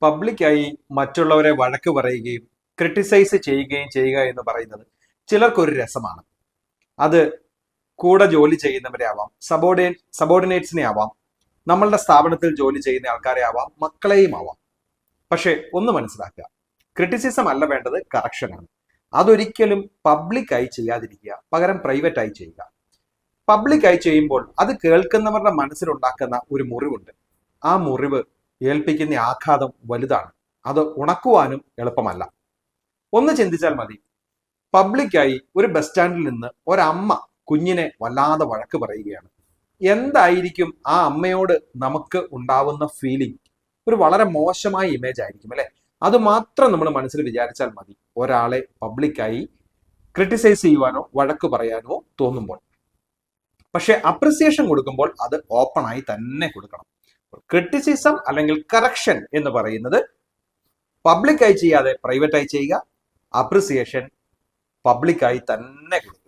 പബ്ലിക്കായി മറ്റുള്ളവരെ വഴക്ക് പറയുകയും ക്രിട്ടിസൈസ് ചെയ്യുകയും ചെയ്യുക എന്ന് പറയുന്നത് ചിലർക്കൊരു രസമാണ്. അത് കൂടെ ജോലി ചെയ്യുന്നവരെ ആവാം, സബോർഡിനേറ്റ്സിനെ ആവാം, നമ്മളുടെ സ്ഥാപനത്തിൽ ജോലി ചെയ്യുന്ന ആൾക്കാരെ ആവാം, മക്കളെയും ആവാം. പക്ഷെ ഒന്ന് മനസ്സിലാക്കുക, ക്രിറ്റിസിസം അല്ല വേണ്ടത്, കറക്ഷനാണ്. അതൊരിക്കലും പബ്ലിക്കായി ചെയ്യാതിരിക്കുക, പകരം പ്രൈവറ്റായി ചെയ്യുക. പബ്ലിക്കായി ചെയ്യുമ്പോൾ അത് കേൾക്കുന്നവരുടെ മനസ്സിലുണ്ടാക്കുന്ന ഒരു മുറിവുണ്ട്. ആ മുറിവ് ഏൽപ്പിക്കുന്ന ആഘാതം വലുതാണ്. അത് ഉണക്കുവാനും എളുപ്പമല്ല. ഒന്ന് ചിന്തിച്ചാൽ മതി. പബ്ലിക്കായി ഒരു ബസ് സ്റ്റാൻഡിൽ നിന്ന് ഒരമ്മ കുഞ്ഞിനെ വല്ലാതെ വഴക്ക് പറയുകയാണ്. എന്തായിരിക്കും ആ അമ്മയോട് നമുക്ക് ഉണ്ടാവുന്ന ഫീലിംഗ്? ഒരു വളരെ മോശമായ ഇമേജ് ആയിരിക്കും, അല്ലെ? അത് മാത്രം നമ്മൾ മനസ്സിൽ വിചാരിച്ചാൽ മതി ഒരാളെ പബ്ലിക്കായി ക്രിട്ടിസൈസ് ചെയ്യുവാനോ വഴക്ക് പറയാനോ തോന്നുമ്പോൾ. പക്ഷെ അപ്രിസിയേഷൻ കൊടുക്കുമ്പോൾ അത് ഓപ്പൺ ആയി തന്നെ കൊടുക്കണം. ക്രിട്ടിസിസം അല്ലെങ്കിൽ കറക്ഷൻ എന്ന് പറയുന്നത് പബ്ലിക്കായി ചെയ്യാതെ പ്രൈവറ്റായി ചെയ്യുക. അപ്രിസിയേഷൻ പബ്ലിക്കായി തന്നെ കൊടുക്കുക.